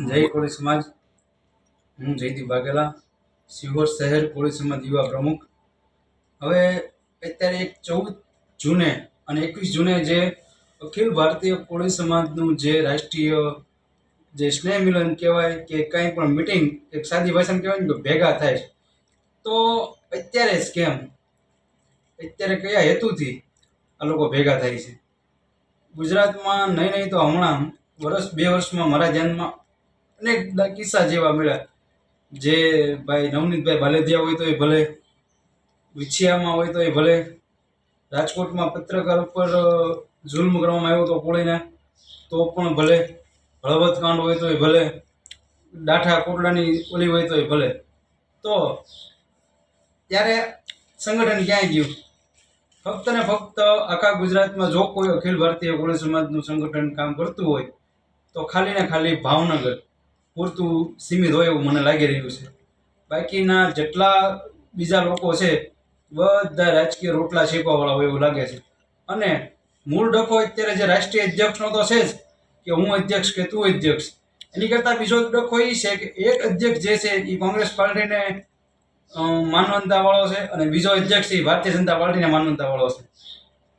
જય કોળી સમાજ. હું જયદીપ વાઘેલા, સિહોર શહેર કોળી સમાજ યુવા પ્રમુખ. હવે અત્યારે 14 જૂને અને 21 જૂને જે અખિલ ભારતીય કોળી સમાજનું જે રાષ્ટ્રીય જે સ્નેહ મિલન કહેવાય કે કંઈ પણ મિટિંગ, એક સાદી ભાષામાં કહેવાય ને કે ભેગા થાય છે. તો અત્યારે જ કેમ, અત્યારે કયા હેતુથી આ લોકો ભેગા થાય છે? ગુજરાતમાં નહીં તો હમણાં બે વર્ષમાં મારા ધ્યાનમાં અનેક કિસ્સા જેવા મળ્યા. જે ભાઈ નવનીતભાઈ બાલેદિયા હોય તો એ ભલે, વિછિયામાં હોય તો એ ભલે, રાજકોટમાં પત્રકાર ઉપર જુલ્મ કરવામાં આવ્યો તો કોળીને તો પણ ભલે, હળવદ કાંડ હોય તો એ ભલે, ડાઠા કોટડાની ઓલી હોય તો એ ભલે. તો ત્યારે સંગઠન ક્યાંય ગયું? ફક્ત ને ફક્ત આખા ગુજરાતમાં જો કોઈ અખિલ ભારતીય કોળી સમાજનું સંગઠન કામ કરતું હોય તો ખાલી ને ખાલી ભાવનગર પૂરતું સીમિત હોય એવું મને લાગી રહ્યું છે. બાકીના જેટલા બીજા લોકો છે બધા રાજકીય રોટલા શેકવાવાળા હોય એવું લાગે છે. અને મૂળ ડખો અત્યારે જે રાષ્ટ્રીય અધ્યક્ષનો તો છે જ, કે હું અધ્યક્ષ કે તું અધ્યક્ષ. એની કરતાં બીજો ડખો એ છે કે એક અધ્યક્ષ જે છે એ કોંગ્રેસ પાર્ટીને માનવંતા વાળો છે અને બીજો અધ્યક્ષ એ ભારતીય જનતા પાર્ટીને માનવંતા વાળો છે.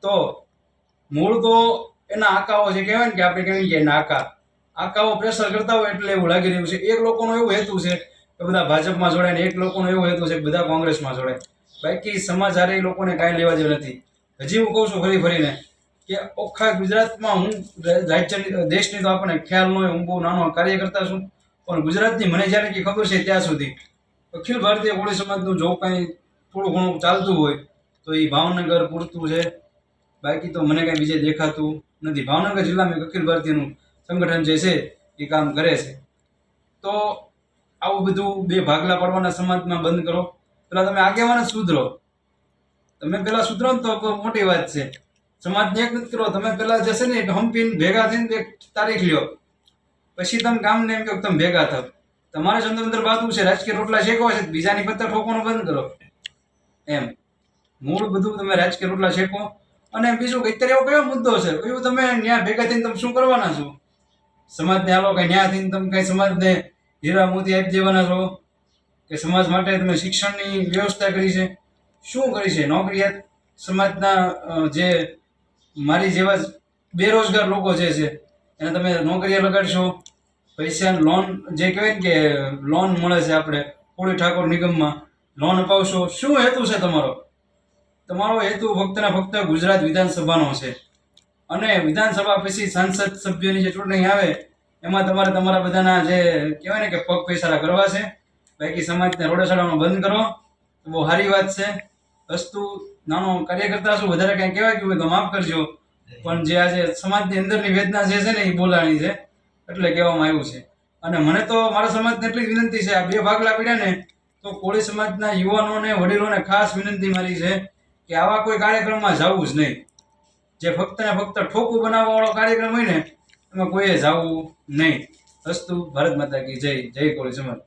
તો મૂળ તો એના આકાઓ જે કહેવાય ને કે આપણે કહેવાય કે એના આકાઓ પ્રેશર કરતા હોય એટલે એવું લાગી રહ્યું છે. એક લોકોનો એવું હેતુ છે કે બધા ભાજપમાં જોડાય ને એક લોકોનો એવો હેતુ છે કે બધા કોંગ્રેસમાં જોડાય. બાકી સમાજ હારે એ લોકોને કાંઈ લેવા જેવું નથી. હજી હું કહું છું ફરીને કે આખા ગુજરાતમાં હું રાજ્યની દેશની તો આપણને ખ્યાલ ન હોય, હું બહુ નાનો કાર્યકર્તા છું, પણ ગુજરાતની મને જ્યારે કે ખબર છે ત્યાં સુધી અખિલ ભારતીય કોળી સમાજનું જો કાંઈ થોડું ઘણું ચાલતું હોય તો એ ભાવનગર પૂરતું છે. બાકી તો મને કાંઈ બીજે દેખાતું નથી. ભાવનગર જિલ્લામાં અખિલ ભારતીયનું સંગઠન જે છે એ કામ કરે છે. તો આવું બધું બે ભાગલા પાડવાના સમાજમાં બંધ કરો. પેલા તમે આગેવાન જ સુધરો. તમે પેલા સુધરો ને તો મોટી વાત છે. સમાજને એક નથી કરો, તમે પેલા જશે ને હંપીને ભેગા થઈને એક તારીખ લ્યો, પછી તમે ગામને એમ કે તમે ભેગા થાવ. તમારે અંદર બાતું છે, રાજકીય રોટલા શેકવા છે, બીજાની પત્તા ઠોકવાનું બંધ કરો. એમ મૂળ બધું તમે રાજકીય રોટલા શેકો. અને બીજું કે અત્યારે એવો કયો મુદ્દો છે, એવું તમે ન્યા ભેગા થઈને તમે શું કરવાના છો? સમાજને હાલો કઈ ન્યા થઈને તમે કઈ સમાજને હીરા મોતી આપી દેવાના છો? કે સમાજ માટે તમે શિક્ષણની વ્યવસ્થા કરી છે? શું કરી છે? નોકરિયાત સમાજના જે મારી જેવા બેરોજગાર લોકો જે છે એને તમે નોકરીએ લગાડશો? પૈસા લોન જે કહેવાય ને કે લોન મળે છે આપણે કોળી ઠાકોર નિગમમાં, લોન અપાવશો? શું હેતુ છે તમારો? તમારો હેતુ ફક્ત ને ફક્ત ગુજરાત વિધાનસભાનો છે. અને વિધાનસભા પછી સાંસદ સભ્યોની જે ચૂંટણી આવે એમાં તમારે તમારા બધાના જે કહેવાય ને કે પગ પૈસારા કરવા છે. બાકી સમાજને રોડે ચડાવવાનું બંધ કરો તો બહુ સારી વાત છે. વસ્તુ નાનો કાર્યકર્તા છું, વધારે કાંઈ કહેવાય ગયું હોય તો માફ કરજો, પણ જે આજે સમાજની અંદરની વેદના જે છે ને એ બોલાણી છે એટલે કહેવામાં આવ્યું છે. અને મને તો મારા સમાજને એટલી જ વિનંતી છે, આ બે ભાગલા પડ્યા ને તો કોળી સમાજના યુવાનોને વડીલોને ખાસ વિનંતી મારી છે કે આવા કોઈ કાર્યક્રમમાં જવું જ નહીં. જે ફક્ત ને ફક્ત ઠોકું બનાવવા વાળો કાર્યક્રમ હોય ને એમાં કોઈએ જવું નહીં. અસ્તુ. ભારત માતા કી જય. જય કોળી સમાજ.